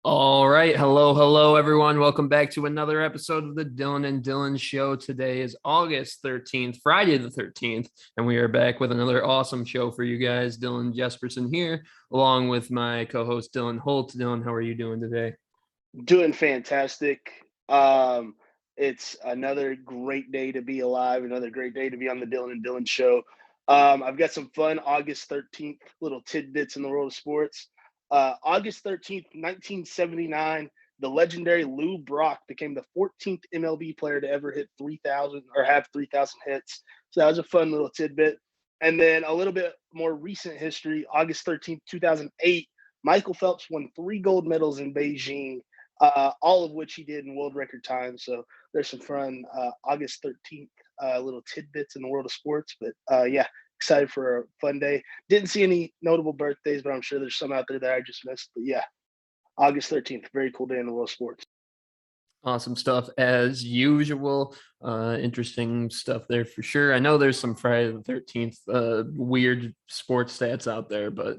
All right. Hello, everyone. Welcome back to another episode of the Dylan and Dylan Show. Today is August 13th, Friday the 13th, and we are back with another awesome show for you guys. Dylan Jesperson here, along with my co host, Dylan Holt. Dylan, how are you doing today? Doing fantastic. Um, it's another great day to be alive, another great day to be on the Dylan and Dylan show. I've got some fun August 13th little tidbits in the world of sports. August 13th, 1979, the legendary Lou Brock became the 14th MLB player to ever hit 3,000 or have 3,000 hits. So that was a fun little tidbit. And then a little bit more recent history, August 13th, 2008, Michael Phelps won 3 gold medals in Beijing, all of which he did in world record time. So there's some fun August 13th little tidbits in the world of sports. But yeah, excited for a fun day. Didn't see any notable birthdays, but I'm sure there's some out there that I just missed. But yeah, August 13th, very cool day in the world of sports. Awesome stuff as usual. Interesting stuff there for sure. I know there's some Friday the 13th weird sports stats out there, but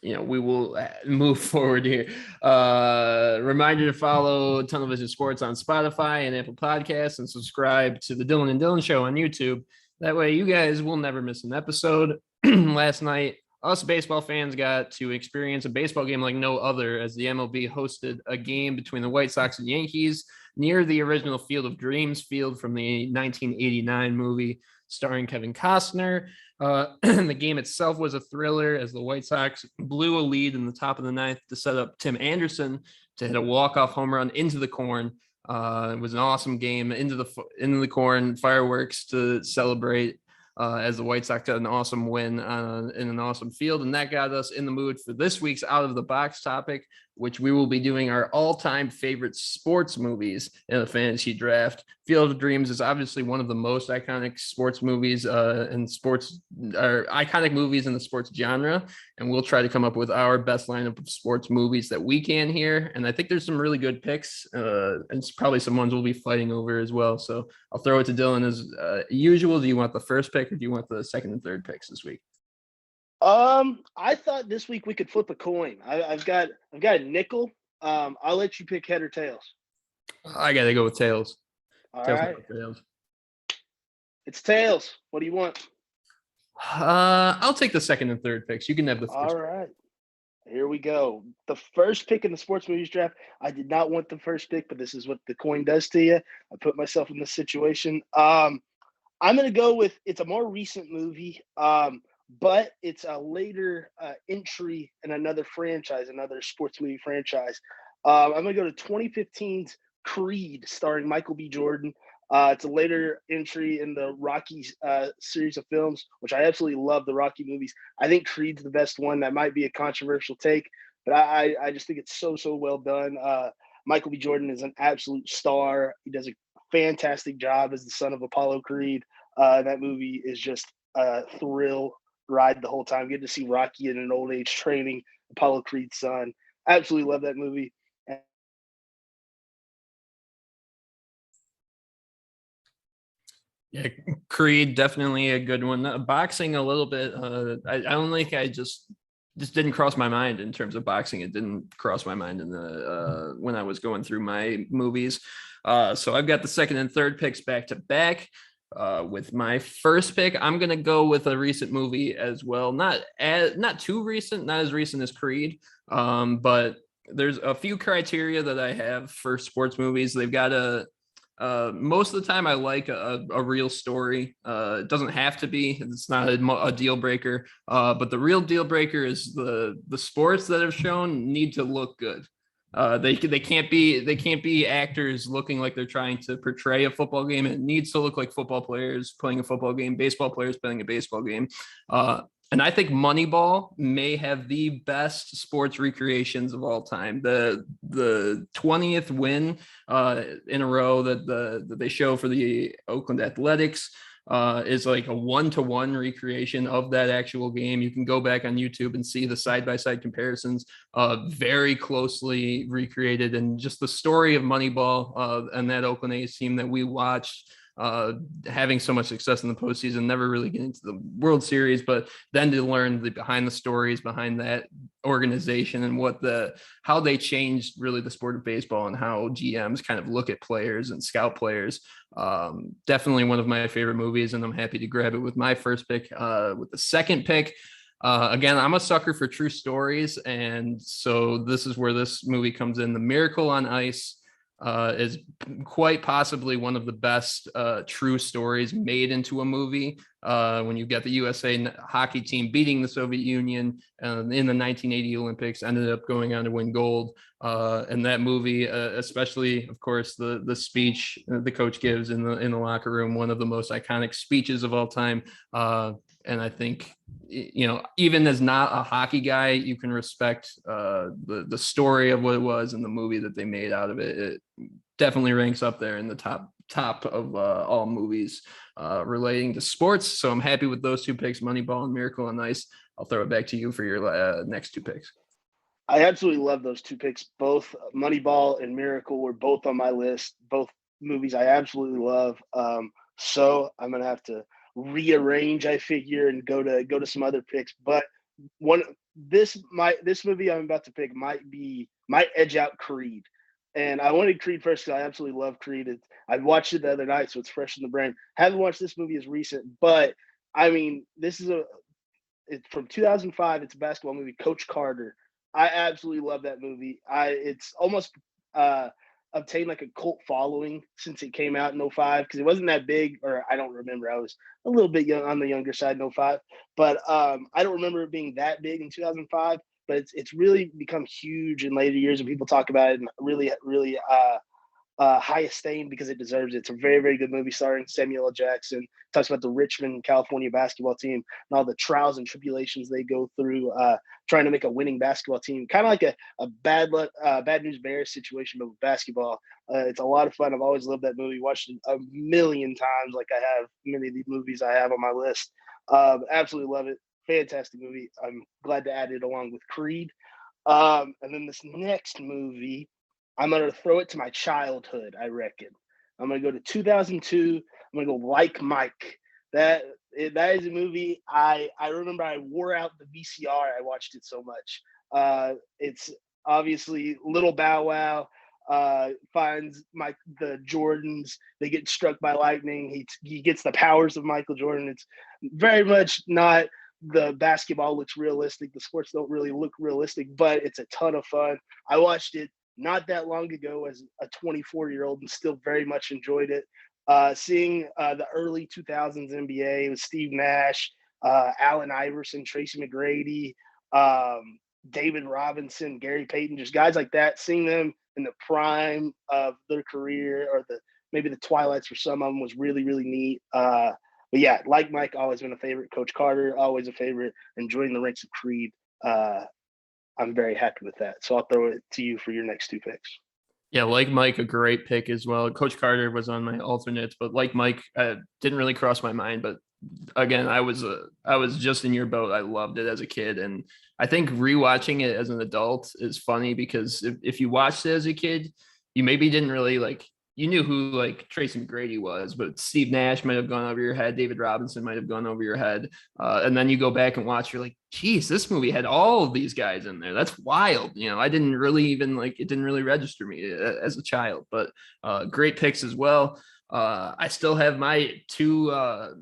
we will move forward here. Reminder to follow Television Sports on Spotify and Apple Podcasts and subscribe to the Dylan and Dylan Show on YouTube. That way you guys will never miss an episode. Last night, us baseball fans got to experience a baseball game like no other as the MLB hosted a game between the White Sox and Yankees near the original Field of Dreams field from the 1989 movie starring Kevin Costner. The game itself was a thriller as the White Sox blew a lead in the top of the ninth to set up Tim Anderson to hit a walk-off home run into the corn. It was an awesome game into the corn, fireworks to celebrate as the White Sox got an awesome win in an awesome field. And that got us in the mood for this week's Out of the Box topic, which we will be doing our all-time favorite sports movies in the fantasy draft. Field of Dreams is obviously one of the most iconic sports movies and sports or iconic movies in the sports genre. And we'll try to come up with our best lineup of sports movies that we can here. And I think there's some really good picks and it's probably some ones we'll be fighting over as well. So I'll throw it to Dylan as usual. Do you want the first pick or do you want the second and third picks this week? I thought this week we could flip a coin. I've got a nickel. I'll let you pick head or tails. I gotta go with tails. All Tails, right, tails. it's tails. What do you want? I'll take the second and third picks. You can have the first. All right, here we go. The first pick in the sports movies draft. I did not want the first pick, but this is what the coin does to you. I put myself in this situation. I'm gonna go with it's a more recent movie. But it's a later entry in another franchise, another sports movie franchise. I'm going to go to 2015's Creed, starring Michael B. Jordan. It's a later entry in the Rocky series of films, which I absolutely love the Rocky movies. I think Creed's the best one. That might be a controversial take, but I just think it's so well done. Michael B. Jordan is an absolute star. He does a fantastic job as the son of Apollo Creed. That movie is just a thrill ride the whole time. Get to see Rocky in an old age training Apollo Creed's son. Absolutely love that movie. Yeah, Creed definitely a good one. Boxing a little bit. I don't think I just didn't cross my mind in terms of boxing. It didn't cross my mind in the when I was going through my movies. So I've got the second and third picks back to back. With my first pick, I'm gonna go with a recent movie as well. Not too recent, not as recent as Creed. But there's a few criteria that I have for sports movies. They've got most of the time I like a real story. It doesn't have to be. It's not a deal breaker. But the real deal breaker is the sports that have shown need to look good. They can't be actors looking like they're trying to portray a football game. It needs to look like football players playing a football game, baseball players playing a baseball game. And I think Moneyball may have the best sports recreations of all time. The 20th win in a row that they show for the Oakland Athletics is like a 1-to-1 recreation of that actual game. You can go back on YouTube and see the side-by-side comparisons, very closely recreated. And just the story of Moneyball and that Oakland A's team that we watched having so much success in the postseason, never really getting to the World Series, but then to learn the behind the stories behind that organization and how they changed really the sport of baseball and how GMs kind of look at players and scout players. Definitely one of my favorite movies, and I'm happy to grab it with my first pick. With the second pick, again, I'm a sucker for true stories, and so this is where this movie comes in. The Miracle on Ice is quite possibly one of the best true stories made into a movie. When you get the USA hockey team beating the Soviet Union in the 1980 Olympics, ended up going on to win gold. And that movie, especially, of course, the speech the coach gives in the locker room, one of the most iconic speeches of all time. And I think, even as not a hockey guy, you can respect the story of what it was and the movie that they made out of it. It definitely ranks up there in the top of all movies relating to sports. So I'm happy with those two picks, Moneyball and Miracle on Ice. I'll throw it back to you for your next two picks. I absolutely love those two picks. Both Moneyball and Miracle were both on my list. Both movies I absolutely love. So I'm gonna have to rearrange, I figure, and go to some other picks. But this movie I'm about to pick might edge out Creed. And I wanted Creed first because I absolutely love Creed. I watched it the other night, so it's fresh in the brain. Haven't watched this movie as recent, but I mean, it's from 2005. It's a basketball movie, Coach Carter. I absolutely love that movie. It's almost obtained like a cult following since it came out in '05 because it wasn't that big, or I don't remember. I was a little bit young on the younger side in '05, but I don't remember it being that big in 2005. But it's really become huge in later years, and people talk about it and really high esteem because it deserves it. It's a very, very good movie starring Samuel L. Jackson. Talks about the Richmond, California basketball team and all the trials and tribulations they go through trying to make a winning basketball team. Kind of like a bad news bears situation, but with basketball. It's a lot of fun. I've always loved that movie. Watched it a million times, like I have many of the movies I have on my list. Absolutely love it. Fantastic movie. I'm glad to add it along with Creed. And then this next movie, I'm going to throw it to my childhood, I reckon. I'm going to go to 2002. I'm going to go Like Mike. That is a movie I remember I wore out the VCR. I watched it so much. It's obviously Little Bow Wow finds the Jordans. They get struck by lightning. He gets the powers of Michael Jordan. It's very much not the basketball looks realistic. The sports don't really look realistic, but it's a ton of fun. I watched it not that long ago as a 24-year-old and still very much enjoyed it. Seeing the early 2000s NBA with Steve Nash, Allen Iverson, Tracy McGrady, David Robinson, Gary Payton, just guys like that, seeing them in the prime of their career or maybe the twilights for some of them was really, really neat. But yeah, Like Mike, always been a favorite. Coach Carter, always a favorite. And joining the ranks of Creed, I'm very happy with that. So I'll throw it to you for your next two picks. Yeah, Like Mike, a great pick as well. Coach Carter was on my alternates, but Like Mike didn't really cross my mind. But again, I was just in your boat. I loved it as a kid, and I think rewatching it as an adult is funny because if you watched it as a kid, you maybe didn't really you knew who like Tracy McGrady was, but Steve Nash might have gone over your head. David Robinson might have gone over your head. And then you go back and watch, you're like, geez, this movie had all of these guys in there. That's wild. I didn't really even it didn't really register me as a child, but great picks as well. I still have my two of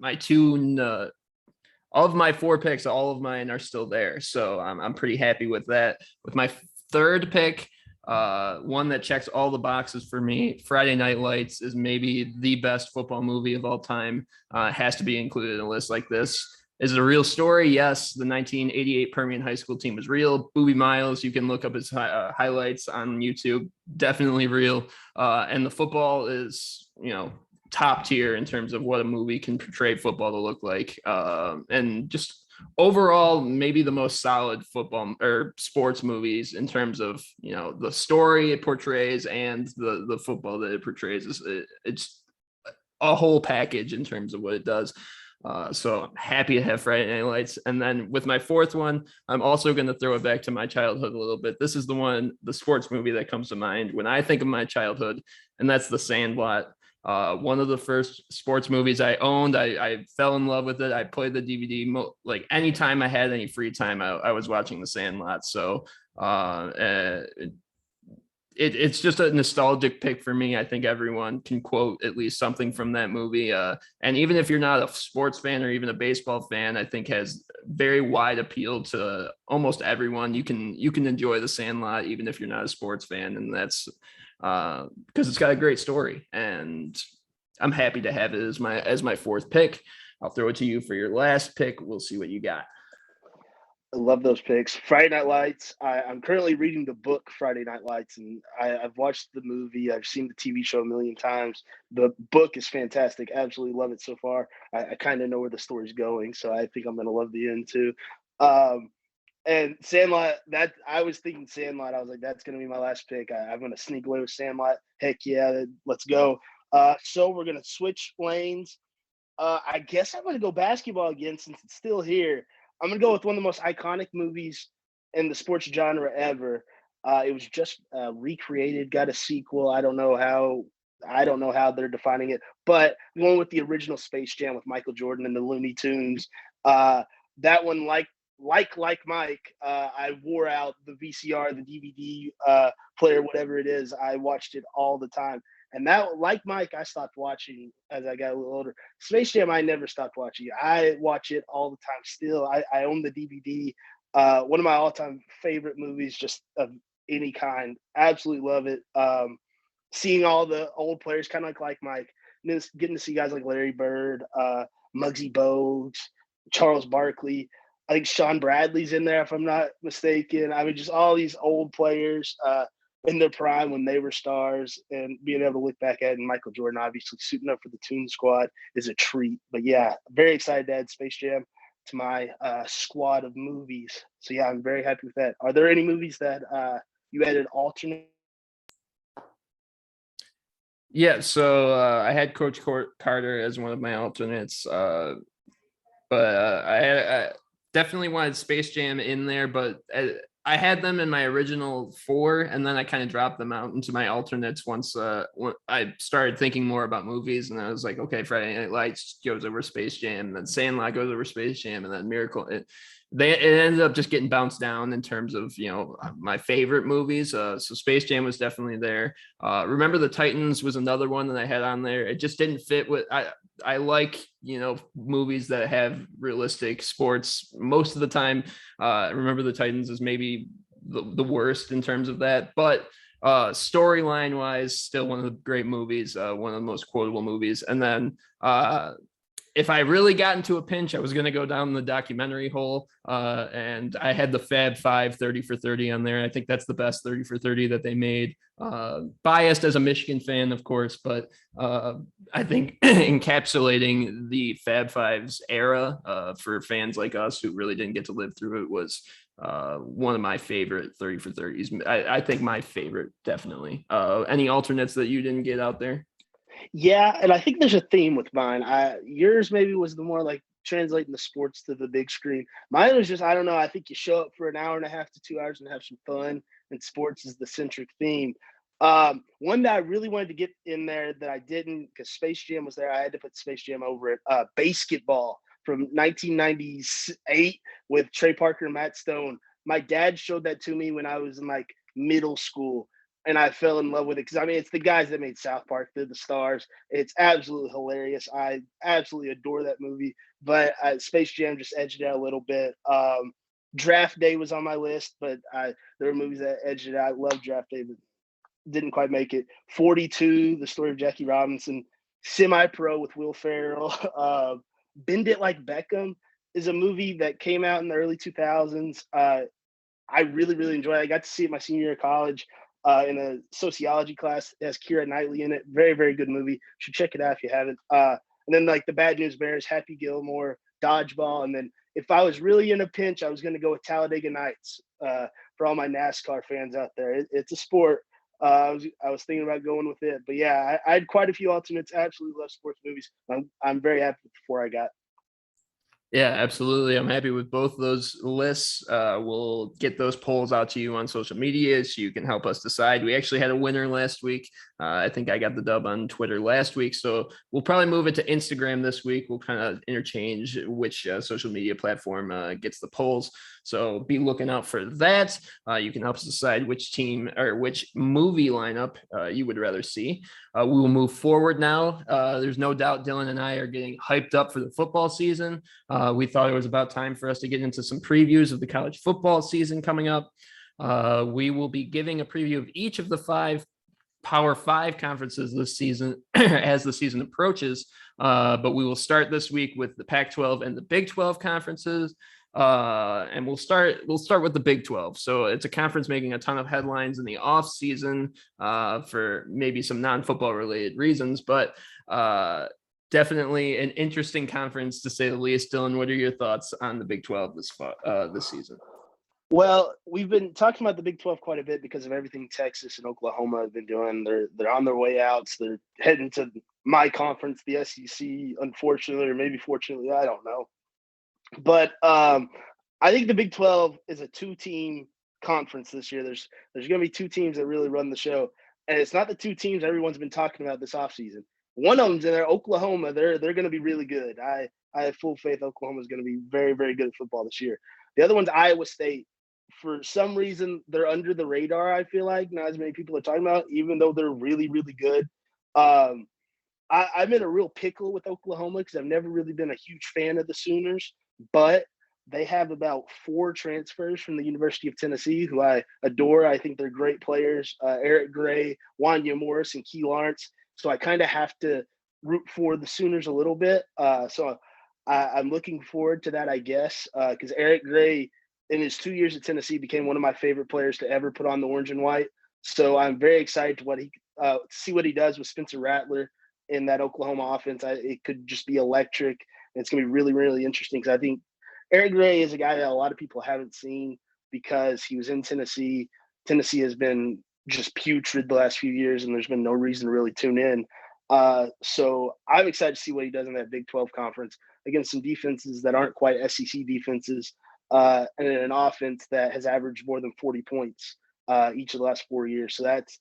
my four picks, all of mine are still there. So I'm pretty happy with that. With my third pick, one that checks all the boxes for me, Friday Night Lights is maybe the best football movie of all time. Has to be included in a list like this. Is it a real story? Yes. The 1988 Permian High School team was real. Boobie Miles, you can look up his highlights on YouTube. Definitely real. And the football is, top tier in terms of what a movie can portray football to look like. And just overall, maybe the most solid football or sports movies in terms of, the story it portrays and the football that it portrays. It's a whole package in terms of what it does. So I'm happy to have Friday Night Lights. And then with my fourth one, I'm also going to throw it back to my childhood a little bit. This is the sports movie that comes to mind when I think of my childhood, and that's The Sandlot. One of the first sports movies I owned. I fell in love with it. I played the DVD like anytime I had any free time, I was watching The Sandlot. So it's just a nostalgic pick for me. I think everyone can quote at least something from that movie. And even if you're not a sports fan or even a baseball fan, I think has very wide appeal to almost everyone. You can enjoy The Sandlot even if you're not a sports fan, and that's because it's got a great story. And I'm happy to have it as my fourth pick. I'll throw it to you for your last pick. We'll see what you got. I love those picks. Friday Night Lights. I'm currently reading the book Friday Night Lights, and I've watched the movie. I've seen the TV show a million times. The book is fantastic. Absolutely love it so far. I kind of know where the story's going, so I think I'm going to love the end too. And Sandlot, that I was thinking Sandlot. I was like, that's going to be my last pick. I'm going to sneak away with Sandlot. Heck yeah, let's go. So we're going to switch lanes. I guess I'm going to go basketball again since it's still here. I'm going to go with one of the most iconic movies in the sports genre ever. It was just recreated, got a sequel. I don't know how they're defining it, but going with the original Space Jam with Michael Jordan and the Looney Tunes. That one, like Mike, I wore out the VCR, the DVD player, whatever it is. I watched it all the time. And that, like Mike, I stopped watching as I got a little older. Space Jam, I never stopped watching. I watch it all the time still. I own the DVD. One of my all-time favorite movies, just of any kind. Absolutely love it. Seeing all the old players, kind of like Mike, getting to see guys like Larry Bird, Muggsy Bogues, Charles Barkley. I think Sean Bradley's in there, if I'm not mistaken. I mean, just all these old players in their prime when they were stars, and being able to look back at it, and Michael Jordan obviously suiting up for the Toon Squad is a treat. But yeah, very excited to add Space Jam to my squad of movies. So yeah, I'm very happy with that. Are there any movies that you added alternate? Yeah, so I had Coach Carter as one of my alternates, but I definitely wanted Space Jam in there, but I had them in my original four, and then I kind of dropped them out into my alternates once when I started thinking more about movies, and I was like, okay, Friday Night Lights goes over Space Jam, and then Sandlot goes over Space Jam, and then Miracle. It ended up just getting bounced down in terms of my favorite movies. So Space Jam was definitely there. Remember the Titans was another one that I had on there. It just didn't fit with I like movies that have realistic sports most of the time. Remember the Titans is maybe the worst in terms of that, but storyline wise, still one of the great movies, one of the most quotable movies. And then if I really got into a pinch, I was going to go down the documentary hole. And I had the Fab Five 30 for 30 on there. I think that's the best 30 for 30 that they made. Biased as a Michigan fan, of course, but I think encapsulating the Fab Five's era for fans like us who really didn't get to live through it was one of my favorite 30 for 30s. I think my favorite, definitely. Any alternates that you didn't get out there? Yeah, and I think there's a theme with mine. Yours maybe was the more like translating the sports to the big screen. Mine was just, I don't know. I think you show up for an hour and a half to 2 hours and have some fun, and sports is the centric theme. One that I really wanted to get in there that I didn't because Space Jam was there. I had to put Space Jam over it. Basketball from 1998 with Trey Parker and Matt Stone. My dad showed that to me when I was in like middle school, and I fell in love with it because I mean it's the guys that made South Park. They're the stars. It's absolutely hilarious. I absolutely adore that movie. But Space Jam just edged it out a little bit. Draft Day was on my list, but there were movies that edged it out. I love Draft Day, but didn't quite make it. 42, the story of Jackie Robinson. Semi Pro with Will Ferrell. Bend It Like Beckham is a movie that came out in the early 2000s. I really, really enjoyed it. I got to see it my senior year of college in a sociology class. It has Keira Knightley in it. Very, very good movie. Should check it out if you haven't. And then like the Bad News Bears, Happy Gilmore, Dodgeball. And then if I was really in a pinch, I was going to go with Talladega Nights for all my NASCAR fans out there. It's a sport. I was thinking about going with it. But yeah, I had quite a few alternates. Absolutely love sports movies. I'm very happy with the four I got. Yeah, absolutely. I'm happy with both of those lists. We'll get those polls out to you on social media so you can help us decide. We actually had a winner last week. I think I got the dub on Twitter last week, so we'll probably move it to Instagram this week. We'll kind of interchange which social media platform gets the polls. So be looking out for that. You can help us decide which team or which movie lineup you would rather see. We will move forward now. There's no doubt Dylan and I are getting hyped up for the football season. We thought it was about time for us to get into some previews of the college football season coming up. We will be giving a preview of each of the 5 Power 5 conferences this season as the season approaches. But we will start this week with the Pac-12 and the Big 12 conferences. And we'll start with the Big 12. So it's a conference making a ton of headlines in the off season for maybe some non-football related reasons, but definitely an interesting conference to say the least. Dylan, what are your thoughts on the Big 12 this season? Well, we've been talking about the Big 12 quite a bit because of everything Texas and Oklahoma have been doing. They're on their way out. So they're heading to my conference, the SEC, unfortunately, or maybe fortunately, I don't know. But I think the Big 12 is a 2-team conference this year. There's going to be 2 teams that really run the show. And it's not the 2 teams everyone's been talking about this offseason. One of them's in there, Oklahoma. They're going to be really good. I have full faith Oklahoma is going to be very, very good at football this year. The other one's Iowa State. For some reason, they're under the radar, I feel like. Not as many people are talking about, even though they're really, really good. I'm in a real pickle with Oklahoma because I've never really been a huge fan of the Sooners, but they have about 4 transfers from the University of Tennessee who I adore. I think they're great players, Eric Gray, Wanya Morris, and Key Lawrence. So I kind of have to root for the Sooners a little bit. So I'm looking forward to that, I guess, because Eric Gray – in his 2 years at Tennessee, became one of my favorite players to ever put on the orange and white. So I'm very excited to see what he does with Spencer Rattler in that Oklahoma offense. It could just be electric. And it's going to be really, really interesting because I think Eric Gray is a guy that a lot of people haven't seen because he was in Tennessee. Tennessee has been just putrid the last few years, and there's been no reason to really tune in. So I'm excited to see what he does in that Big 12 conference against some defenses that aren't quite SEC defenses. And an offense that has averaged more than 40 points each of the last 4 years. So that's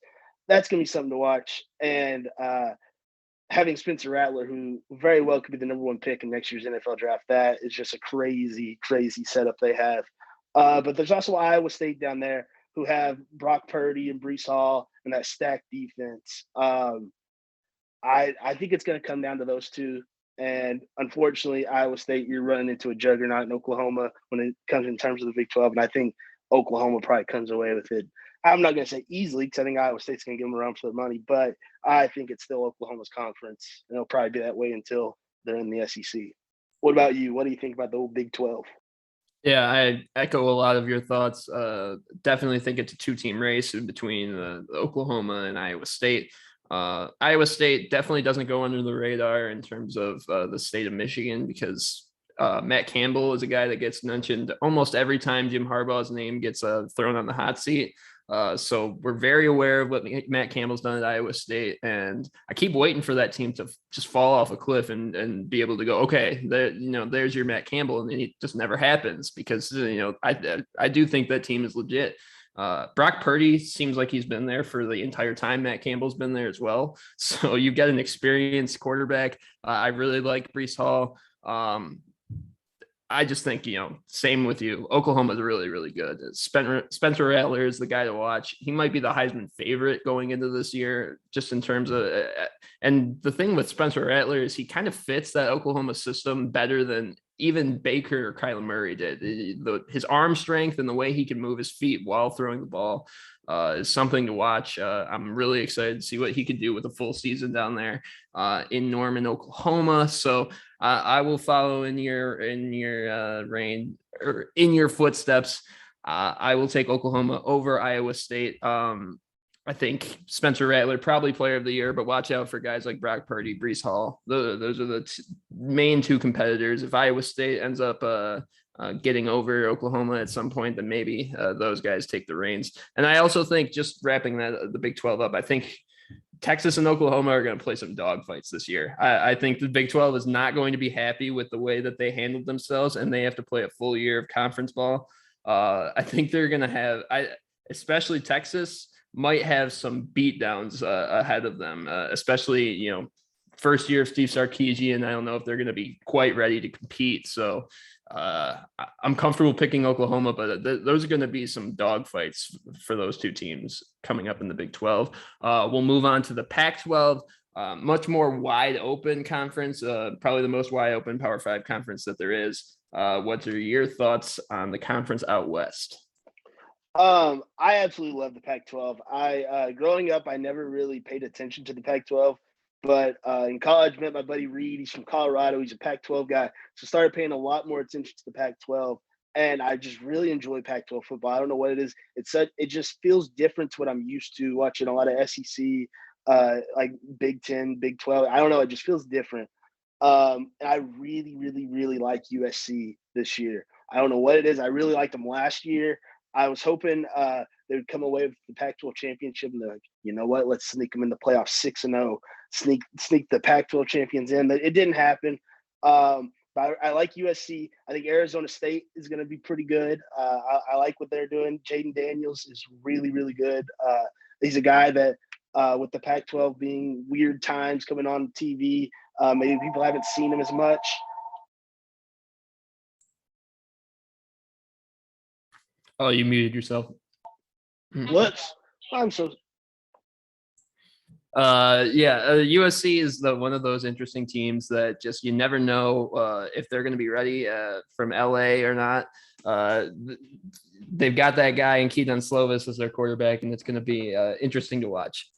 going to be something to watch. And having Spencer Rattler, who very well could be the number 1 pick in next year's NFL draft, that is just a crazy, crazy setup they have. But there's also Iowa State down there who have Brock Purdy and Breece Hall and that stacked defense. I think it's going to come down to those 2. And unfortunately, Iowa State, you're running into a juggernaut in Oklahoma when it comes in terms of the Big 12. And I think Oklahoma probably comes away with it. I'm not going to say easily because I think Iowa State's going to give them a run for their money, but I think it's still Oklahoma's conference. And it'll probably be that way until they're in the SEC. What about you? What do you think about the old Big 12? Yeah, I echo a lot of your thoughts. Definitely think it's a 2-team race between Oklahoma and Iowa State. Iowa State definitely doesn't go under the radar in terms of the state of Michigan because Matt Campbell is a guy that gets mentioned almost every time Jim Harbaugh's name gets thrown on the hot seat. So we're very aware of what Matt Campbell's done at Iowa State, and I keep waiting for that team to just fall off a cliff and be able to go, okay, there's your Matt Campbell, and it just never happens because I do think that team is legit. Brock Purdy seems like he's been there for the entire time. Matt Campbell's been there as well. So you've got an experienced quarterback. I really like Breece Hall. I just think, same with you. Oklahoma's really, really good. Spencer Rattler is the guy to watch. He might be the Heisman favorite going into this year, just in terms of, and the thing with Spencer Rattler is he kind of fits that Oklahoma system better than even Baker or Kyler Murray did. His arm strength and the way he can move his feet while throwing the ball is something to watch. I'm really excited to see what he can do with a full season down there in Norman, Oklahoma. So I will follow in your reign or in your footsteps. I will take Oklahoma over Iowa State. I think Spencer Rattler probably player of the year, but watch out for guys like Brock Purdy, Breece Hall. Those are the main 2 competitors. If Iowa State ends up getting over Oklahoma at some point, then maybe those guys take the reins. And I also think, just wrapping the Big 12 up, I think Texas and Oklahoma are going to play some dogfights this year. I think the Big 12 is not going to be happy with the way that they handled themselves, and they have to play a full year of conference ball. I think they're going to have, especially Texas. might have some beatdowns ahead of them, especially, first year of Steve Sarkisian. I don't know if they're going to be quite ready to compete. So I'm comfortable picking Oklahoma, but those are going to be some dogfights for those two teams coming up in the Big 12. We'll move on to the Pac-12. Much more wide open conference, probably the most wide open Power 5 conference that there is. What are your thoughts on the conference out west? I absolutely love the Pac-12. Growing up, I never really paid attention to the Pac-12, but in college, met my buddy Reed. He's from Colorado. He's a Pac-12 guy, so started paying a lot more attention to the Pac-12. And I just really enjoy Pac-12 football. I don't know what it is. It just feels different to what I'm used to watching a lot of SEC, like Big 10, Big 12. I don't know. It just feels different. And I really, really, really like USC this year. I don't know what it is. I really liked them last year. I was hoping they would come away with the Pac-12 championship, and they're like, you know what? Let's sneak them in the playoffs 6-0, sneak the Pac-12 champions in. It didn't happen. But I like USC. I think Arizona State is going to be pretty good. I like what they're doing. Jaden Daniels is really, really good. He's a guy that, with the Pac-12 being weird times coming on TV, maybe people haven't seen him as much. Oh, you muted yourself. Whoops. I'm so. USC is one of those interesting teams that just you never know if they're going to be ready from LA or not. They've got that guy in Keaton Slovis as their quarterback, and it's going to be interesting to watch.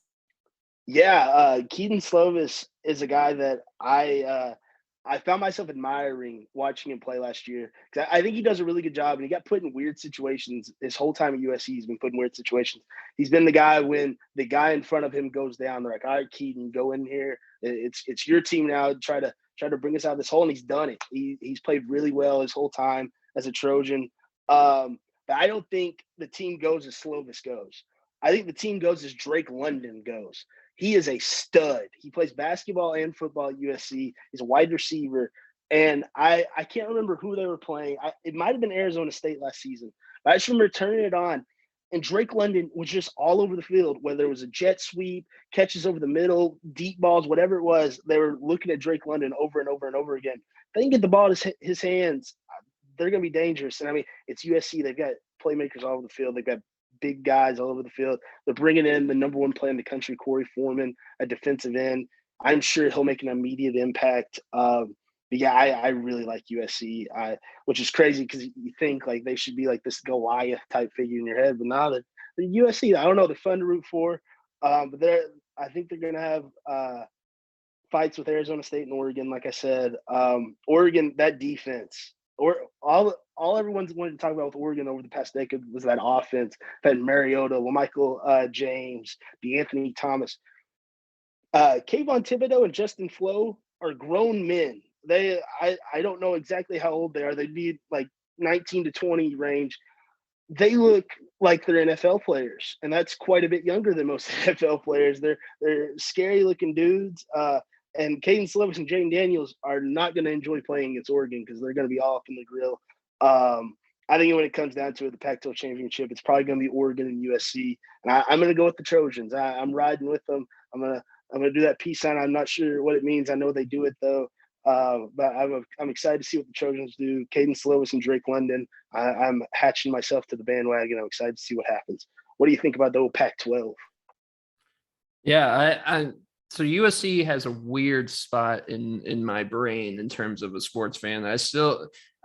Yeah, Keaton Slovis is a guy that I found myself admiring watching him play last year, because I think he does a really good job, and he got put in weird situations his whole time at USC. He's been put in weird situations. He's been the guy when the guy in front of him goes down. They're like, "All right, Keaton, go in here. It's your team now. Try to bring us out of this hole," and he's done it. He's played really well his whole time as a Trojan. But I don't think the team goes as Slovis goes. I think the team goes as Drake London goes. He is a stud. He plays basketball and football at USC. He's a wide receiver. And I can't remember who they were playing. It might have been Arizona State last season. But I just remember turning it on, and Drake London was just all over the field, whether it was a jet sweep, catches over the middle, deep balls, whatever it was. They were looking at Drake London over and over and over again. They can get the ball in his hands. They're going to be dangerous. And, I mean, it's USC. They've got playmakers all over the field. They've got big guys all over the field. They're bringing in the number one player in the country, Corey Foreman, a defensive end. I'm sure he'll make an immediate impact. But yeah, I really like USC, which is crazy because you think like they should be like this Goliath type figure in your head, but now that the USC, I don't know, they're fun to root for. But I think they're going to have fights with Arizona State and Oregon. Like I said, Oregon, that defense, or all everyone's wanted to talk about with Oregon over the past decade was that offense, that Mariota, LaMichael James, DeAnthony Thomas. Kayvon Thibodeau and Justin Flo are grown men. I don't know exactly how old they are. They'd be like 19 to 20 range. They look like they're NFL players, and that's quite a bit younger than most NFL players. They're scary looking dudes. And Caden Slovis and Jaden Daniels are not going to enjoy playing against Oregon because they're going to be all up in the grill. I think when it comes down to it, the Pac-12 championship, it's probably going to be Oregon and USC. And I'm going to go with the Trojans. I'm riding with them. I'm gonna do that peace sign. I'm not sure what it means. I know they do it though. But I'm excited to see what the Trojans do. Caden Slovis and Drake London. I'm hatching myself to the bandwagon. I'm excited to see what happens. What do you think about the old Pac-12? Yeah, so USC has a weird spot in my brain in terms of a sports fan.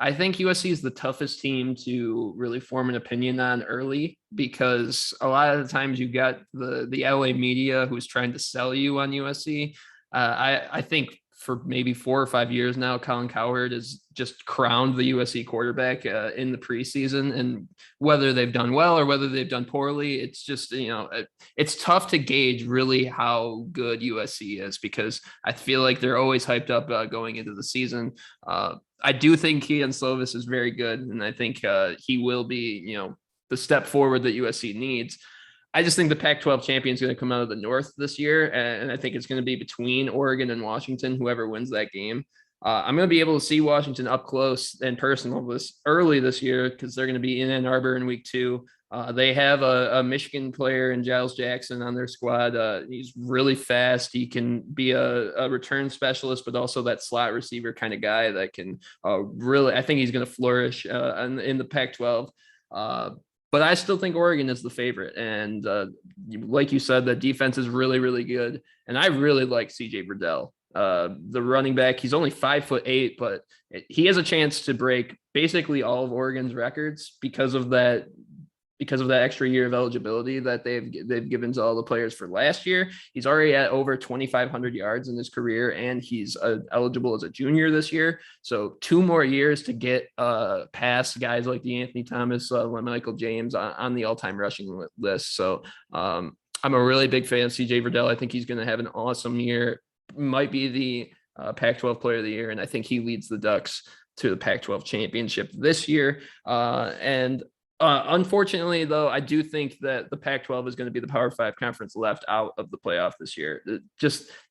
I think USC is the toughest team to really form an opinion on early, because a lot of the times you got the LA media who's trying to sell you on USC. I think for maybe 4 or 5 years now, Colin Cowherd has just crowned the USC quarterback in the preseason, and whether they've done well or whether they've done poorly, it's just, it's tough to gauge really how good USC is, because I feel like they're always hyped up going into the season. I do think Keaton Slovis is very good, and I think he will be, the step forward that USC needs. I just think the Pac-12 champion is going to come out of the North this year, and I think it's going to be between Oregon and Washington, whoever wins that game. I'm going to be able to see Washington up close and personal early this year, because they're going to be in Ann Arbor in week 2. They have a Michigan player in Giles Jackson on their squad. He's really fast. He can be a return specialist, but also that slot receiver kind of guy that can really, I think he's going to flourish in the Pac-12. But I still think Oregon is the favorite. And like you said, the defense is really, really good. And I really like CJ Verdell. The running back, he's only 5'8", but he has a chance to break basically all of Oregon's records because of that extra year of eligibility that they've given to all the players for last year. He's already at over 2,500 yards in his career, and he's eligible as a junior this year. So 2 more years to get past guys like the Anthony Thomas, Michael James on the all-time rushing list. So I'm a really big fan of CJ Verdell. I think he's going to have an awesome year. Might be the Pac-12 player of the year, and I think he leads the Ducks to the Pac-12 championship this year. Unfortunately, though, I do think that the Pac-12 is going to be the Power 5 conference left out of the playoff this year.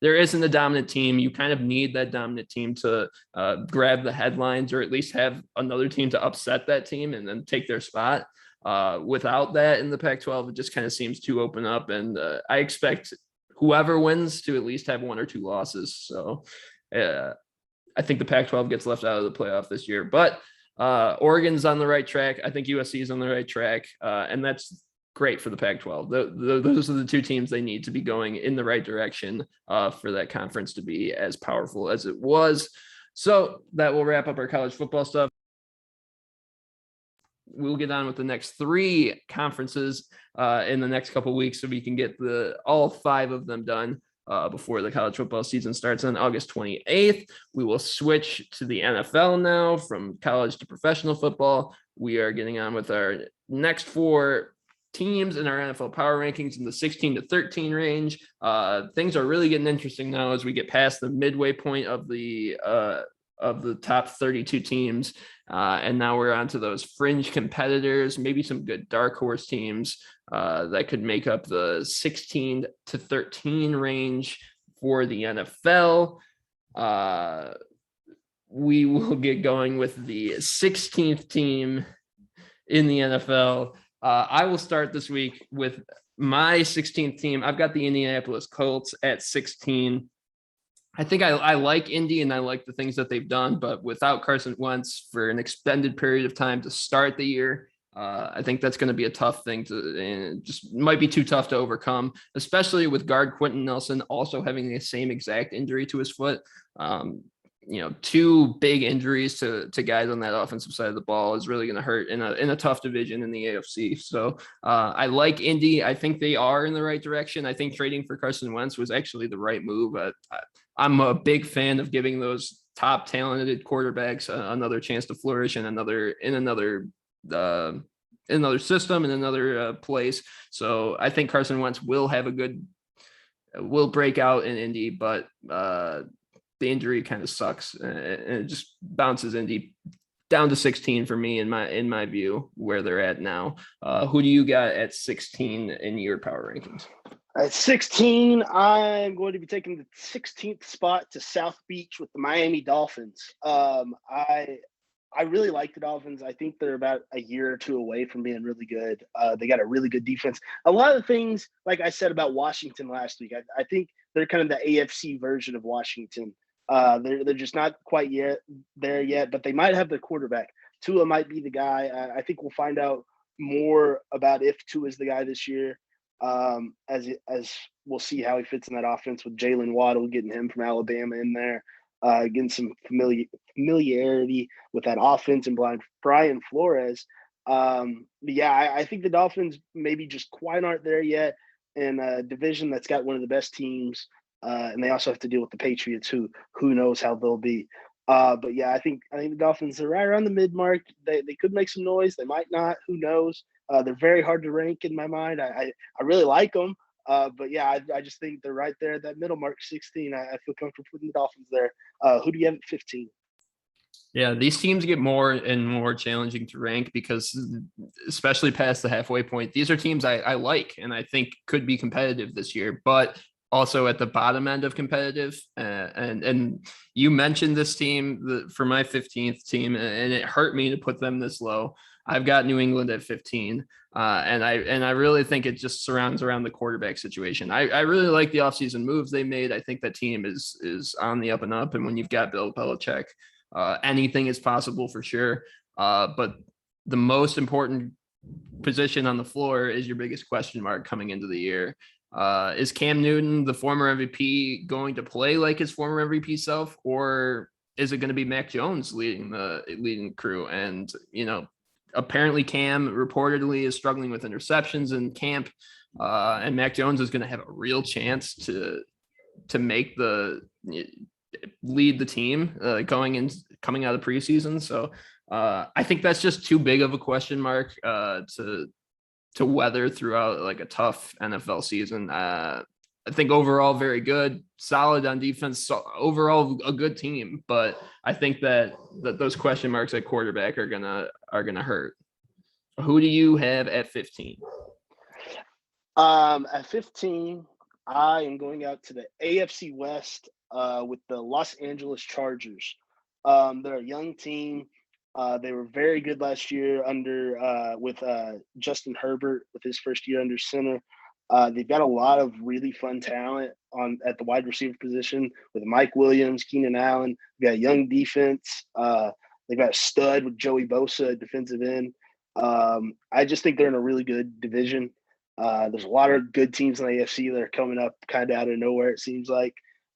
There isn't a dominant team. You kind of need that dominant team to grab the headlines, or at least have another team to upset that team and then take their spot. Without that in the Pac-12, it just kind of seems too open up, and I expect whoever wins to at least have 1 or 2 losses. So I think the Pac-12 gets left out of the playoff this year, but Oregon's on the right track. I think USC is on the right track, and that's great for the Pac-12. Those are the 2 teams they need to be going in the right direction for that conference to be as powerful as it was. So that will wrap up our college football stuff. We'll get on with the next 3 conferences in the next couple of weeks, so we can get all 5 of them done before the college football season starts on August 28th. We will switch to the NFL now, from college to professional football. We are getting on with our next 4 teams in our NFL power rankings in the 16 to 13 range. Things are really getting interesting now as we get past the midway point of the top 32 teams. And now we're on to those fringe competitors, maybe some good dark horse teams that could make up the 16 to 13 range for the NFL. We will get going with the 16th team in the NFL. I will start this week with my 16th team. I've got the Indianapolis Colts at 16. I think I like Indy, and I like the things that they've done, but without Carson Wentz for an extended period of time to start the year, I think that's going to be a tough thing and just might be too tough to overcome, especially with guard Quentin Nelson also having the same exact injury to his foot. 2 big injuries to guys on that offensive side of the ball is really going to hurt in a tough division in the AFC. So I like Indy. I think they are in the right direction. I think trading for Carson Wentz was actually the right move. I'm a big fan of giving those top talented quarterbacks another chance to flourish in another system, in another place. So I think Carson Wentz will break out in Indy, but the injury kind of sucks, and it just bounces Indy down to 16 for me in my view, where they're at now. Who do you got at 16 in your power rankings? At 16, I'm going to be taking the 16th spot to South Beach with the Miami Dolphins. I really like the Dolphins. I think they're about a year or 2 away from being really good. They got a really good defense. A lot of things, like I said about Washington last week, I think they're kind of the AFC version of Washington. They're just not quite there yet, but they might have their quarterback. Tua might be the guy. I think we'll find out more about if Tua is the guy this year. As we'll see how he fits in that offense with Jalen Waddle, getting him from Alabama in there, getting some familiarity with that offense and Brian Flores. I think the Dolphins maybe just quite aren't there yet in a division that's got one of the best teams, and they also have to deal with the Patriots, who knows how they'll be. I think the Dolphins are right around the mid mark. They could make some noise. They might not. Who knows? They're very hard to rank in my mind. I really like them. I just think they're right there at that middle mark, 16. I feel comfortable putting the Dolphins there. Who do you have at 15? Yeah, these teams get more and more challenging to rank because, especially past the halfway point, these are teams I like and I think could be competitive this year, but also at the bottom end of competitive. And you mentioned this team for my 15th team, and it hurt me to put them this low. I've got New England at 15. And I really think it just surrounds around the quarterback situation. I really like the offseason moves they made. I think that team is on the up and up. And when you've got Bill Belichick, anything is possible for sure. But the most important position on the floor is your biggest question mark coming into the year. Is Cam Newton, the former MVP, going to play like his former MVP self, or is it going to be Mac Jones leading the crew? And apparently Cam reportedly is struggling with interceptions in camp, and Mac Jones is going to have a real chance to make lead the team coming out of preseason. So I think that's just too big of a question mark to weather throughout like a tough NFL season. I think overall very good, solid on defense. So overall a good team, but I think that those question marks at quarterback are gonna hurt. Who do you have at 15? At 15, I am going out to the AFC West with the Los Angeles Chargers. They're a young team. They were very good last year with Justin Herbert with his first year under center. They've got a lot of really fun talent at the wide receiver position with Mike Williams, Keenan Allen. They've got a young defense. They've got a stud with Joey Bosa at defensive end. I just think they're in a really good division. There's a lot of good teams in the AFC that are coming up kind of out of nowhere, it seems like.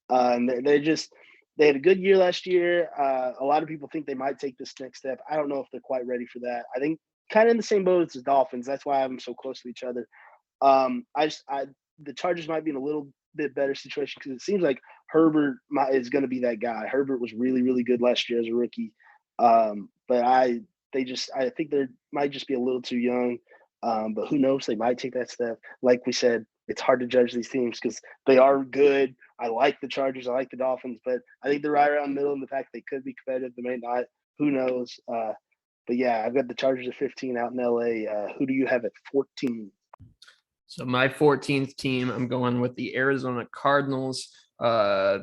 And they had a good year last year. A lot of people think they might take this next step. I don't know if they're quite ready for that. I think kind of in the same boat as the Dolphins. That's why I have them so close to each other. The Chargers might be in a little bit better situation because it seems like Herbert is going to be that guy. Herbert was really, really good last year as a rookie. But I think they might just be a little too young. But who knows? They might take that step. Like we said, it's hard to judge these teams because they are good. I like the Chargers. I like the Dolphins, but I think they're right around the middle in the fact they could be competitive. They may not. Who knows? But yeah, I've got the Chargers at 15 out in LA. Who do you have at 14? So my 14th team, I'm going with the Arizona Cardinals, a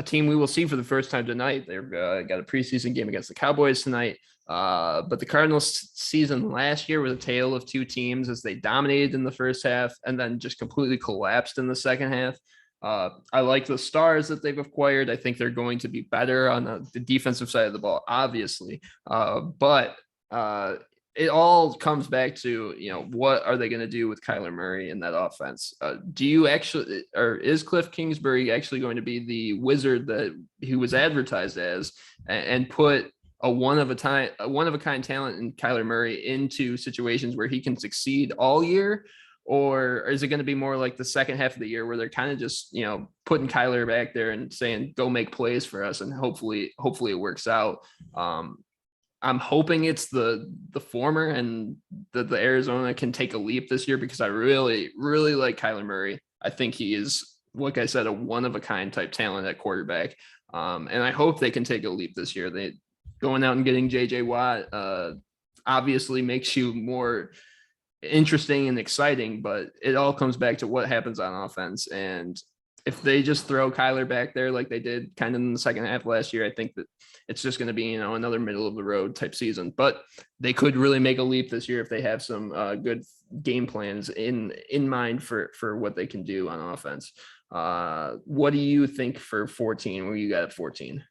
team we will see for the first time tonight. They've got a preseason game against the Cowboys tonight. But the Cardinals season last year was a tale of two teams as they dominated in the first half and then just completely collapsed in the second half. I like the stars that they've acquired. I think they're going to be better on the defensive side of the ball, obviously. But it all comes back to, what are they going to do with Kyler Murray in that offense? Do you actually, or is Cliff Kingsbury actually going to be the wizard that he was advertised as and put a one of a kind talent in Kyler Murray into situations where he can succeed all year? Or is it going to be more like the second half of the year where they're kind of just, putting Kyler back there and saying, go make plays for us. And hopefully it works out. I'm hoping it's the former and that the Arizona can take a leap this year because I really, really like Kyler Murray. I think he is, like I said, a one of a kind type talent at quarterback. And I hope they can take a leap this year. They going out and getting JJ Watt obviously makes you more interesting and exciting, but it all comes back to what happens on offense. And if they just throw Kyler back there like they did kind of in the second half last year, I think that it's just going to be, another middle of the road type season. But they could really make a leap this year if they have some good game plans in mind for what they can do on offense. What do you think for 14? Where you got at 14?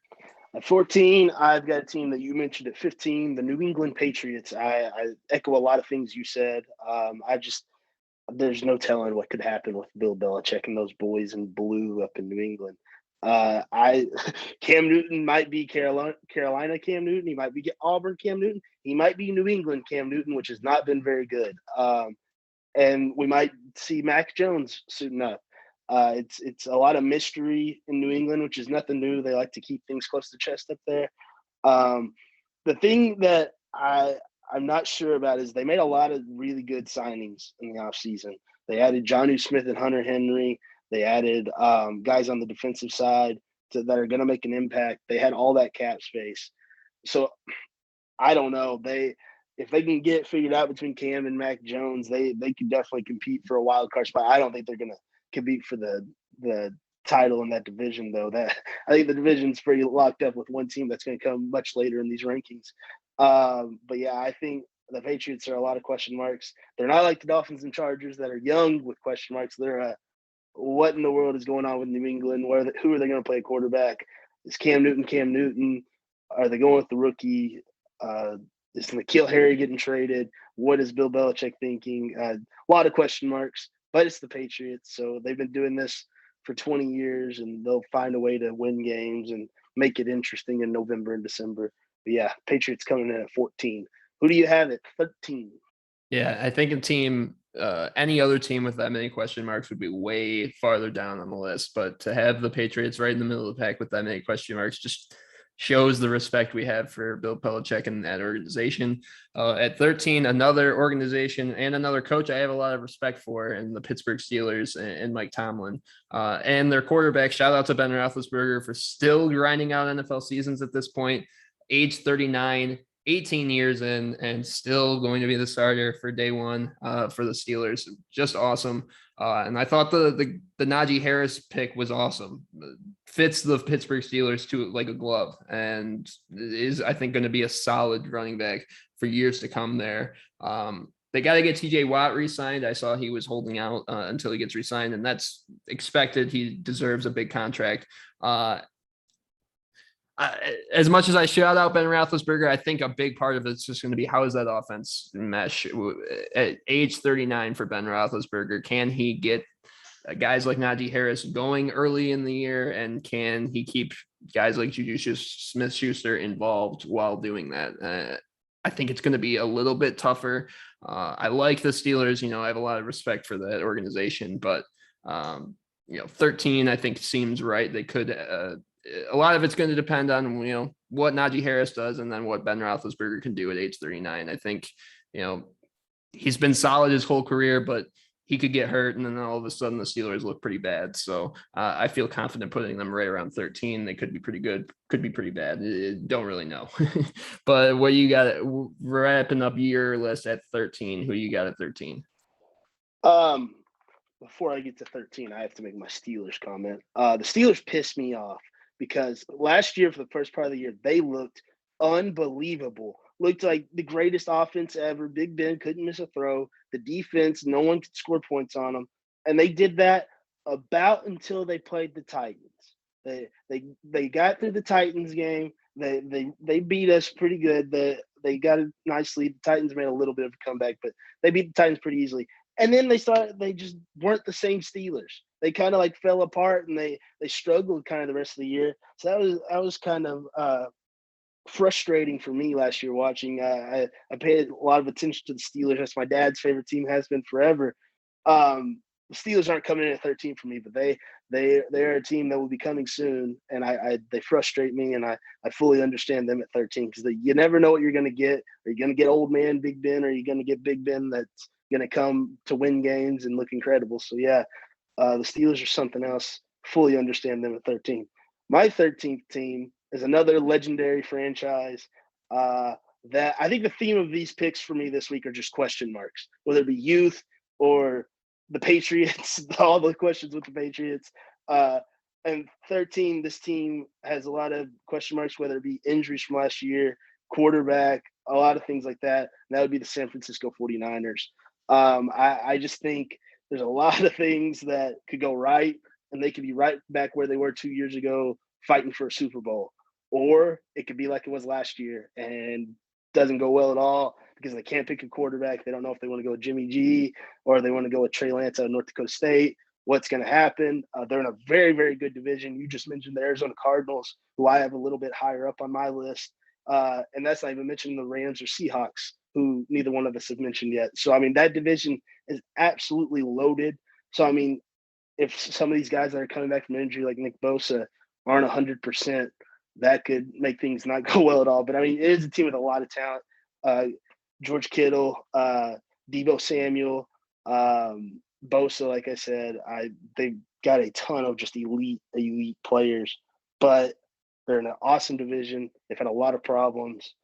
At 14, I've got a team that you mentioned at 15, the New England Patriots. I echo a lot of things you said. There's no telling what could happen with Bill Belichick and those boys in blue up in New England. Cam Newton might be Carolina Cam Newton. He might be Auburn Cam Newton. He might be New England Cam Newton, which has not been very good. And we might see Mac Jones suiting up. It's a lot of mystery in New England, which is nothing new. They like to keep things close to chest up there. The thing that I'm not sure about is they made a lot of really good signings in the offseason. They added Jonnu Smith and Hunter Henry. They added guys on the defensive side that are going to make an impact. They had all that cap space. So I don't know. If they can get figured out between Cam and Mac Jones, they could definitely compete for a wild card spot. I don't think they're going to compete for the title in that division, though. That I think the division's pretty locked up with one team that's going to come much later in these rankings. But yeah, I think The Patriots are a lot of question marks. They're not like the Dolphins and Chargers that are young with question marks. They're what in the world is going on with New England? Who are they going to play quarterback? Is Cam Newton Cam Newton? Are they going with the rookie? Is N'Keal Harry getting traded? What is Bill Belichick thinking? A lot of question marks, but it's the Patriots. So they've been doing this for 20 years, and they'll find a way to win games and make it interesting in November and December. But yeah, Patriots coming in at 14. Who do you have at 13? Yeah, I think a team, any other team with that many question marks would be way farther down on the list. But to have the Patriots right in the middle of the pack with that many question marks just shows the respect we have for Bill Belichick and that organization. At 13, another organization and another coach I have a lot of respect for in the Pittsburgh Steelers and Mike Tomlin. And their quarterback, shout out to Ben Roethlisberger for still grinding out NFL seasons at this point, age 39. 18 years in and still going to be the starter for day one for the Steelers. Just awesome. And I thought the Najee Harris pick was awesome. Fits the Pittsburgh Steelers to like a glove and is, I think, going to be a solid running back for years to come there. They got to get TJ Watt re-signed. I saw he was holding out until he gets re-signed, and that's expected. He deserves a big contract. As much as I shout out Ben Roethlisberger, I think a big part of it's just going to be how does that offense mesh at age 39 for Ben Roethlisberger? Can he get guys like Najee Harris going early in the year, and can he keep guys like Juju Smith-Schuster involved while doing that? I think it's going to be a little bit tougher. I like the Steelers. I have a lot of respect for that organization, but 13 I think seems right. They could. A lot of it's going to depend on, what Najee Harris does and then what Ben Roethlisberger can do at age 39. I think, he's been solid his whole career, but he could get hurt and then all of a sudden the Steelers look pretty bad. So I feel confident putting them right around 13. They could be pretty good, could be pretty bad. Don't really know. But what you got wrapping up your list at 13, who you got at 13? Before I get to 13, I have to make my Steelers comment. The Steelers pissed me off because last year, for the first part of the year, they looked unbelievable. Looked like the greatest offense ever. Big Ben couldn't miss a throw. The defense, no one could score points on them. And they did that about until they played the Titans. They got through the Titans game. They beat us pretty good. They got a nice lead. The Titans made a little bit of a comeback, but they beat the Titans pretty easily. And then they just weren't the same Steelers. They kind of like fell apart, and they struggled kind of the rest of the year. So that was kind of frustrating for me last year watching. I paid a lot of attention to the Steelers. That's my dad's favorite team, has been forever. The Steelers aren't coming in at 13 for me, but they're a team that will be coming soon, and they frustrate me, and I fully understand them at 13 because you never know what you're going to get. Are you going to get old man Big Ben, or are you going to get Big Ben that's going to come to win games and look incredible? So yeah, the Steelers are something else. Fully understand them at 13. My 13th team is another legendary franchise that I think the theme of these picks for me this week are just question marks, whether it be youth or the Patriots, all the questions with the Patriots. And 13, this team has a lot of question marks, whether it be injuries from last year, quarterback, a lot of things like that. And that would be the San Francisco 49ers. I just think there's a lot of things that could go right, and they could be right back where they were 2 years ago fighting for a Super Bowl. Or it could be like it was last year and doesn't go well at all because they can't pick a quarterback. They don't know if they want to go with Jimmy G or they want to go with Trey Lance out of North Dakota State. What's going to happen? They're in a very, very good division. You just mentioned the Arizona Cardinals, who I have a little bit higher up on my list. And that's not even mentioning the Rams or Seahawks, who neither one of us have mentioned yet. So, I mean, that division is absolutely loaded. So, I mean, if some of these guys that are coming back from injury, like Nick Bosa, aren't 100%, that could make things not go well at all. But, I mean, it is a team with a lot of talent. George Kittle, Deebo Samuel, Bosa, like I said, they've got a ton of just elite players. But they're in an awesome division. They've had a lot of problems.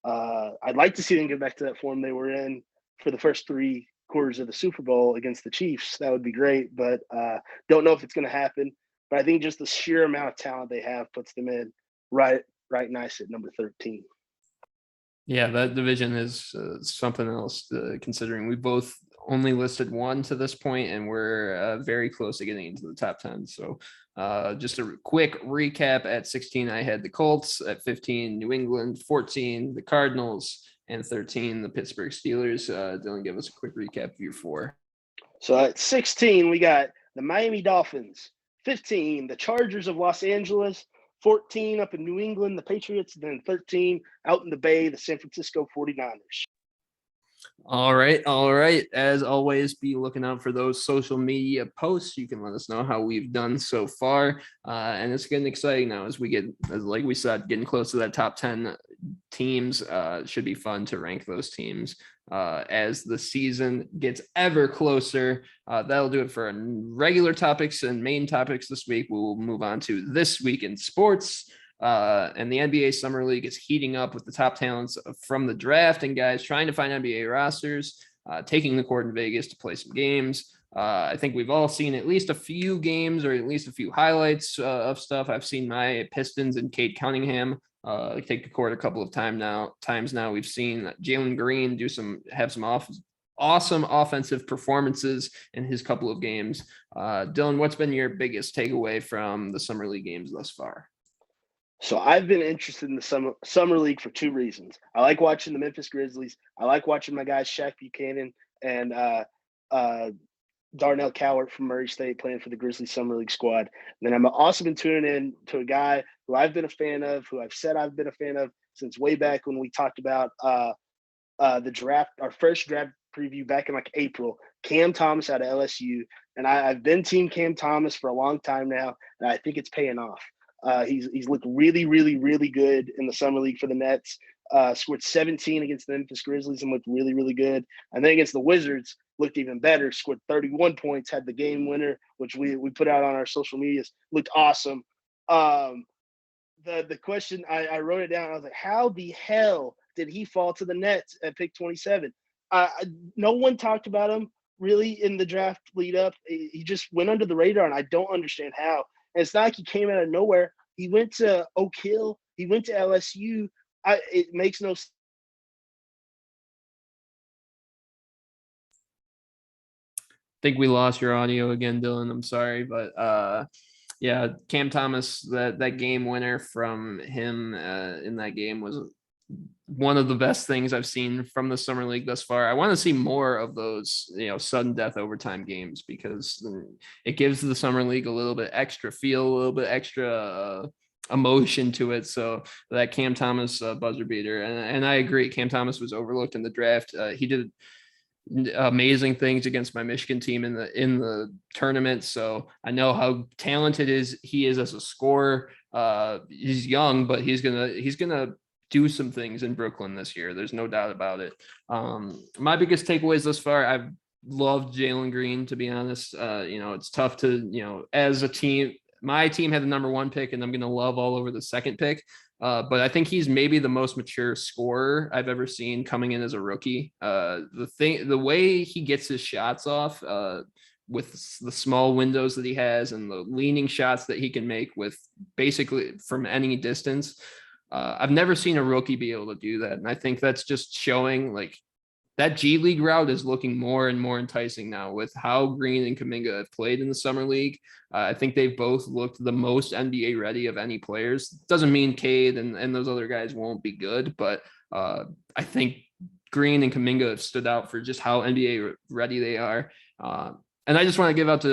I'd like to see them get back to that form they were in for the first 3 quarters of the Super Bowl against the Chiefs. That would be great, but don't know if it's going to happen. But I think just the sheer amount of talent they have puts them in right nice at number 13. Yeah, that division is something else, considering we both only listed one to this point, and we're very close to getting into the top 10. So, just a quick recap: at 16, I had the Colts; at 15, New England; 14, the Cardinals; and 13, the Pittsburgh Steelers. Dylan, give us a quick recap of your four. So at 16, we got the Miami Dolphins. 15, the Chargers of Los Angeles. 14, up in New England, the Patriots. And then 13, out in the Bay, the San Francisco 49ers. All right. All right. As always, be looking out for those social media posts. You can let us know how we've done so far. And it's getting exciting now as we get, as like we said, getting close to that top 10 teams. Should be fun to rank those teams as the season gets ever closer. That'll do it for regular topics and main topics this week. We will move on to This Week in Sports. And the NBA Summer League is heating up with the top talents from the draft and guys trying to find NBA rosters, taking the court in Vegas to play some games. I think we've all seen at least a few games or at least a few highlights of stuff. I've seen my Pistons and Cade Cunningham take the court a couple of times now. We've seen Jalen Green have some awesome offensive performances in his couple of games. Dylan, what's been your biggest takeaway from the Summer League games thus far? So I've been interested in the summer league for two reasons. I like watching the Memphis Grizzlies. I like watching my guys Shaq Buchanan and Darnell Cowart from Murray State playing for the Grizzlies Summer League squad. And then I'm also been tuning in to a guy who I've been a fan of, who I've said I've been a fan of since way back when we talked about the draft, our first draft preview back in like April. Cam Thomas out of LSU, and I've been team Cam Thomas for a long time now, and I think it's paying off. He's looked really, really, really good in the summer league for the Nets. Scored 17 against the Memphis Grizzlies and looked really, really good. And then against the Wizards, looked even better. Scored 31 points, had the game winner, which we put out on our social medias. Looked awesome. The question I wrote it down. I was like, how the hell did he fall to the Nets at pick 27? No one talked about him really in the draft lead up. He just went under the radar, and I don't understand how. And it's not like he came out of nowhere. He went to Oak Hill. He went to LSU. It makes no sense. Think we lost your audio again, Dylan. I'm sorry, but yeah, Cam Thomas, that game winner from him in that game was one of the best things I've seen from the summer league thus far. I want to see more of those, sudden death overtime games because it gives the summer league a little bit extra feel, a little bit extra emotion to it. So that Cam Thomas buzzer beater, and I agree, Cam Thomas was overlooked in the draft. He did amazing things against my Michigan team in the tournament. So I know how talented he is as a scorer. He's young, but he's gonna do some things in Brooklyn this year. There's no doubt about it. My biggest takeaways thus far, I've loved Jalen Green, to be honest. It's tough to, as a team, my team had the number one pick, and I'm going to love all over the second pick. But I think he's maybe the most mature scorer I've ever seen coming in as a rookie. The way he gets his shots off with the small windows that he has and the leaning shots that he can make with basically from any distance. I've never seen a rookie be able to do that. And I think that's just showing like that G League route is looking more and more enticing now with how Green and Kuminga have played in the summer league. I think they've both looked the most NBA ready of any players. Doesn't mean Cade and those other guys won't be good, but I think Green and Kuminga have stood out for just how NBA ready they are. And I just want to give out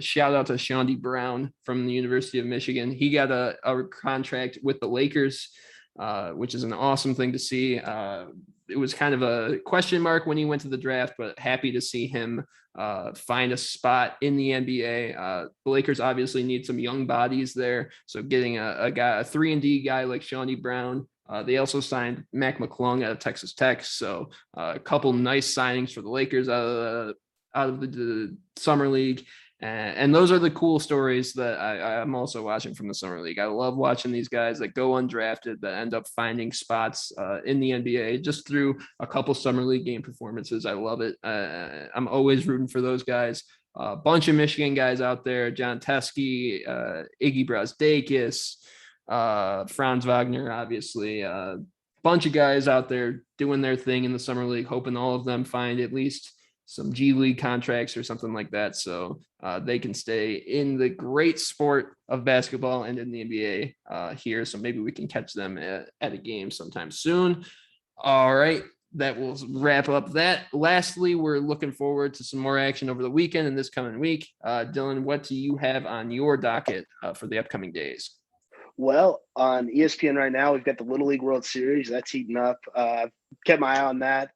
shout out to Shawnee Brown from the University of Michigan. He got a contract with the Lakers, which is an awesome thing to see. It was kind of a question mark when he went to the draft, but happy to see him find a spot in the NBA. The Lakers obviously need some young bodies there. So getting a 3-and-D guy like Shawnee Brown. They also signed Mac McClung out of Texas Tech. So a couple nice signings for the Lakers out of the summer league. And those are the cool stories that I'm also watching from the summer league. I love watching these guys that go undrafted that end up finding spots in the NBA just through a couple summer league game performances. I love it. I'm always rooting for those guys. A bunch of Michigan guys out there: John Teskey, Iggy Brazdeikis, Franz Wagner, obviously. bunch of guys out there doing their thing in the summer league, hoping all of them find at least some G League contracts or something like that. So they can stay in the great sport of basketball and in the NBA here. So maybe we can catch them at a game sometime soon. All right. That will wrap up that. Lastly, we're looking forward to some more action over the weekend and this coming week. Dylan, what do you have on your docket for the upcoming days? Well, on ESPN right now, we've got the Little League World Series. That's heating up. I've kept my eye on that.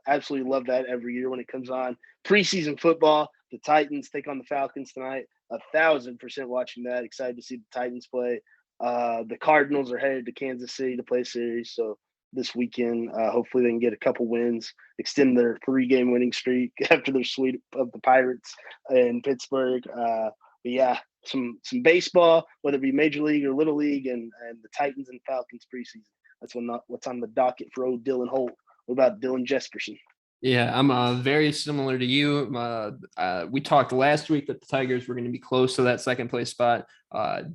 Absolutely love that every year when it comes on. Preseason football, the Titans take on the Falcons tonight. 1,000% watching that. Excited to see the Titans play. The Cardinals are headed to Kansas City to play a series. So this weekend, hopefully they can get a couple wins, extend their 3-game winning streak after their sweep of the Pirates in Pittsburgh. But yeah, some baseball, whether it be Major League or Little League, and the Titans and Falcons preseason. That's what's on the docket for old Dylan Holt. What about Dylan Jesperson? Yeah, I'm very similar to you. We talked last week that the Tigers were going to be close to that second place spot.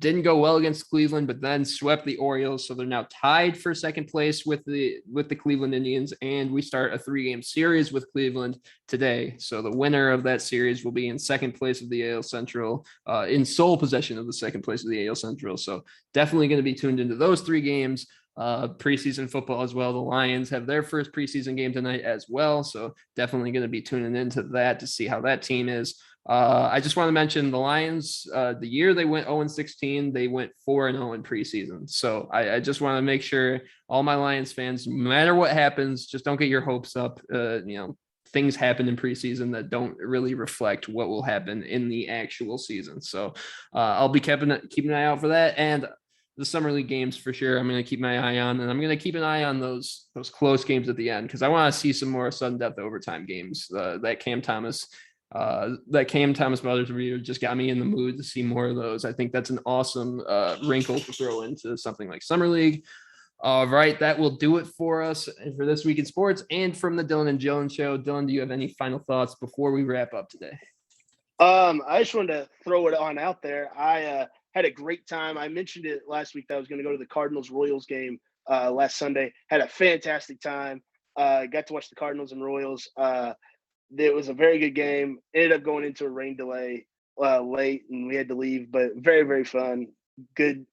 Didn't go well against Cleveland, but then swept the Orioles, so they're now tied for second place with the Cleveland Indians. And we start a 3-game series with Cleveland today. So the winner of that series will be in second place of the AL Central, in sole possession of the second place of the AL Central. So definitely going to be tuned into those 3 games. Preseason football as well. The Lions have their first preseason game tonight as well. So definitely going to be tuning into that to see how that team is. I just want to mention the Lions, the year they went 0-16, they went 4-0 in preseason. So I just want to make sure all my Lions fans, no matter what happens, just don't get your hopes up. Things happen in preseason that don't really reflect what will happen in the actual season. So I'll be keeping an eye out for that. And the summer league games for sure. I'm going to keep my eye on, and I'm going to keep an eye on those close games at the end, because I want to see some more sudden death overtime games. That Cam Thomas Brothers review just got me in the mood to see more of those. I think that's an awesome wrinkle to throw into something like summer league. All right, that will do it for us for this week in sports and from the Dylan and Dylan Show. Dylan, do you have any final thoughts before we wrap up today? I just wanted to throw it on out there. I had a great time. I mentioned it last week that I was going to go to the Cardinals-Royals game last Sunday. Had a fantastic time. Got to watch the Cardinals and Royals. It was a very good game. Ended up going into a rain delay late, and we had to leave, but very, very fun. Good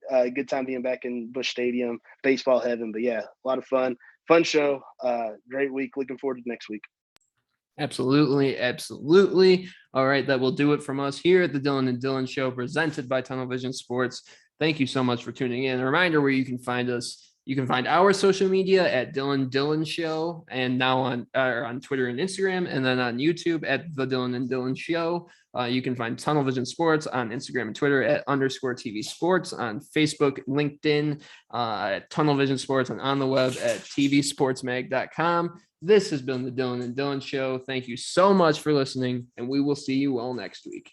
time being back in Busch Stadium, baseball heaven. But yeah, a lot of fun. Fun show. Great week. Looking forward to next week. Absolutely. All right, that will do it from us here at the Dylan and Dylan Show, presented by Tunnel Vision Sports. Thank you so much for tuning in. A reminder where you can find us. You can find our social media at Dylan Show, and now on Twitter and Instagram, and then on YouTube at the Dylan and Dylan Show. You can find Tunnel Vision Sports on Instagram and Twitter at _TV Sports, on Facebook, LinkedIn, at Tunnel Vision Sports, and on the web at tvsportsmag.com. This has been the Dylan and Dylan Show. Thank you so much for listening, and we will see you all next week.